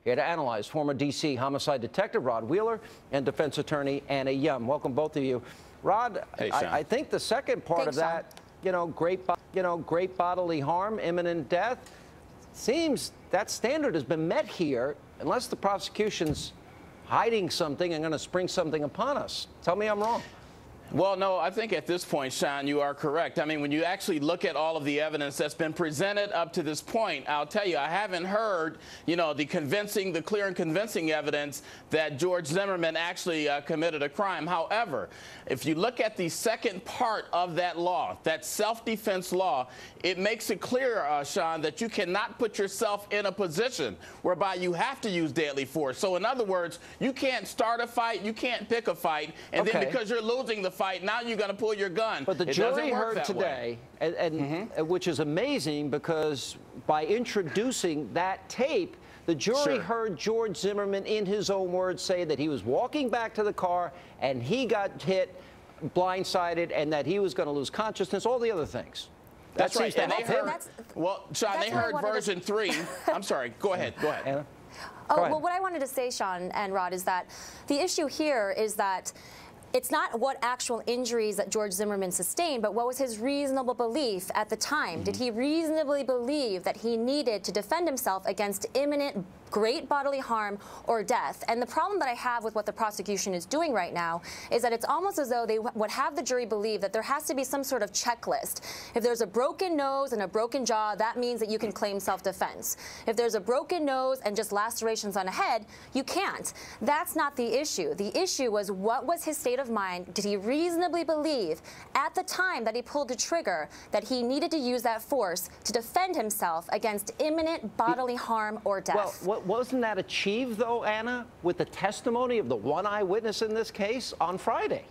here to analyze former D.C. homicide detective Rod Wheeler and defense attorney Anna Yum. Welcome, both of you. Rod, hey, I think the second part of that, great bodily harm, imminent death, seems that standard has been met here, unless the prosecution's hiding something and going to spring something upon us. Tell me I'm wrong. Well, no, I think at this point, Sean, you are correct. I mean, when you actually look at all of the evidence that's been presented up to this point, I'll tell you, I haven't heard, the clear and convincing evidence that George Zimmerman actually committed a crime. However, if you look at the second part of that law, that self-defense law, it makes it clear, Sean, that you cannot put yourself in a position whereby you have to use deadly force. So in other words, you can't start a fight, you can't pick a fight, and then because you're losing the fight, now you're going to pull your gun. But the jury heard today, which is amazing, because by introducing that tape, the jury heard George Zimmerman, in his own words, say that he was walking back to the car and he got hit, blindsided, and that he was going to lose consciousness, all the other things. That's right. And they heard, well, Sean, they heard version 3. I'm sorry. Go ahead. Go ahead. Anna? Oh, well, what I wanted to say, Sean and Rod, is that the issue here is that it's not what actual injuries that George Zimmerman sustained, but what was his reasonable belief at the time? Did he reasonably believe that he needed to defend himself against imminent great bodily harm or death? And the problem that I have with what the prosecution is doing right now is that it's almost as though they would have the jury believe that there has to be some sort of checklist. If there's a broken nose and a broken jaw, that means that you can claim self-defense. If there's a broken nose and just lacerations on a head, you can't. That's not the issue. The issue was, what was his state of mind? Did he reasonably believe at the time that he pulled the trigger that he needed to use that force to defend himself against imminent bodily harm or death? Well, wasn't that achieved, though, Anna, with the testimony of the one eyewitness in this case on Friday?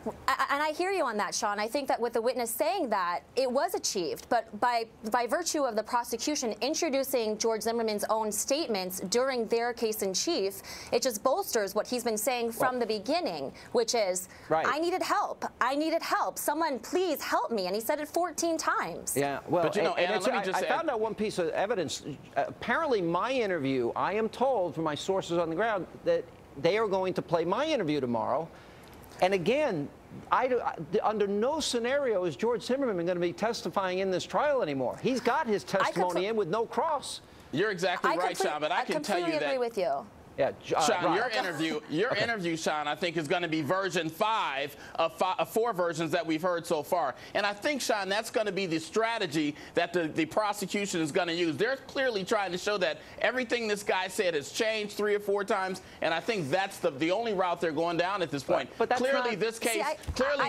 And I hear you on that, Sean. I think that with the witness saying that, it was achieved. But by virtue of the prosecution introducing George Zimmerman's own statements during their case in chief, it just bolsters what he's been saying from the beginning, which is, I needed help. I needed help. Someone, please help me. And he said it 14 times. Yeah, well, but Anna, I found out one piece of evidence. Apparently, my interview, I am told from my sources on the ground that they are going to play my interview tomorrow. And again, under no scenario is George Zimmerman going to be testifying in this trial anymore. He's got his testimony in with no cross. You're exactly right, Sean, but I can tell you that. I completely agree with you. Yeah, Sean, your interview, Sean, I think is going to be version 5 of 4 versions that we've heard so far. And I think, Sean, that's going to be the strategy that the prosecution is going to use. They're clearly trying to show that everything this guy said has changed 3 or 4 times, and I think that's the only route they're going down at this point. But that's clearly, not, this case,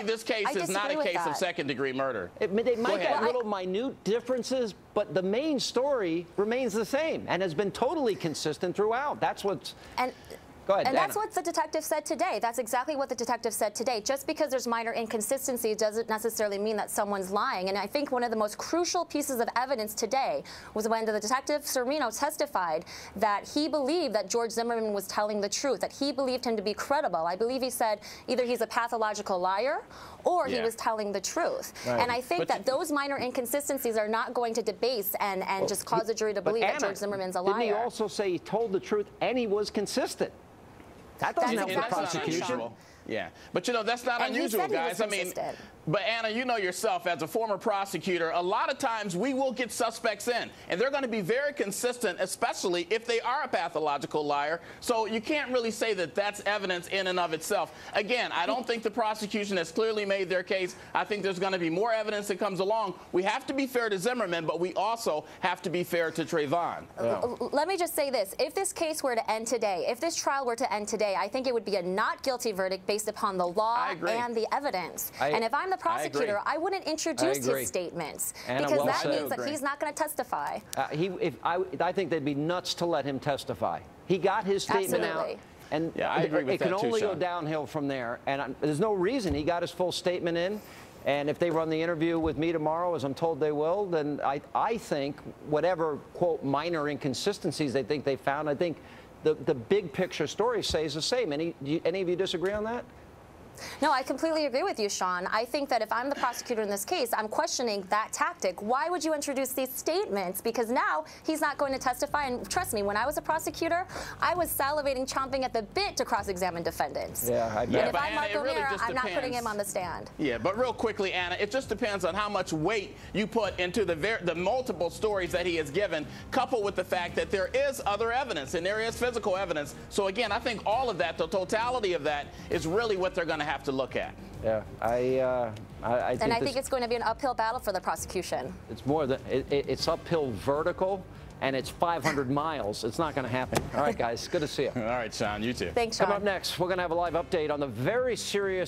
this case is not a case of second-degree murder. They might have little minute differences, but the main story remains the same and has been totally consistent throughout. That's what's... Go ahead, and Anna. that's what the detective said today. That's exactly what the detective said today. Just because there's minor inconsistencies doesn't necessarily mean that someone's lying. And I think one of the most crucial pieces of evidence today was when the detective Serino testified that he believed that George Zimmerman was telling the truth, that he believed him to be credible. I believe he said either he's a pathological liar or he was telling the truth. And I think that those minor inconsistencies are not going to debase and just cause the jury to believe that George Zimmerman's a liar. Didn't he also say he told the truth and he was consistent? That doesn't help the prosecution. Yeah, but that's not unusual, guys. I mean, but Anna, you know yourself as a former prosecutor, a lot of times we will get suspects in, and they're going to be very consistent, especially if they are a pathological liar. So you can't really say that that's evidence in and of itself. Again, I don't think the prosecution has clearly made their case. I think there's going to be more evidence that comes along. We have to be fair to Zimmerman, but we also have to be fair to Trayvon. Let me just say this. If this case were to end today, if this trial were to end today, I think it would be a not guilty verdict based upon the law and the evidence. And if I'm the prosecutor, I wouldn't introduce his statements, because that means that he's not going to testify. I think they'd be nuts to let him testify. He got his statement out. And I agree with it can only go downhill from there. And there's no reason. He got his full statement in. And if they run the interview with me tomorrow, as I'm told they will, then I think whatever, quote, minor inconsistencies they think they found, I think the big picture story stays the same. Any of you disagree on that? No, I completely agree with you, Sean. I think that if I'm the prosecutor in this case, I'm questioning that tactic. Why would you introduce these statements? Because now he's not going to testify. And trust me, when I was a prosecutor, I was salivating, chomping at the bit to cross-examine defendants. Yeah, I bet. Yeah, And if but I'm Anna, Marco it really Mira, just I'm not putting depends. him on the stand. Yeah, but real quickly, Anna, it just depends on how much weight you put into the multiple stories that he has given, coupled with the fact that there is other evidence and there is physical evidence. So again, I think all of that, the totality of that, is really what they're going to have to look at. Yeah, I think it's going to be an uphill battle for the prosecution. it's more than it's uphill vertical, and it's 500 miles. It's not going to happen. All right, guys, good to see you. All right, Sean, you too. Thanks, Sean. Coming up next, we're going to have a live update on the very serious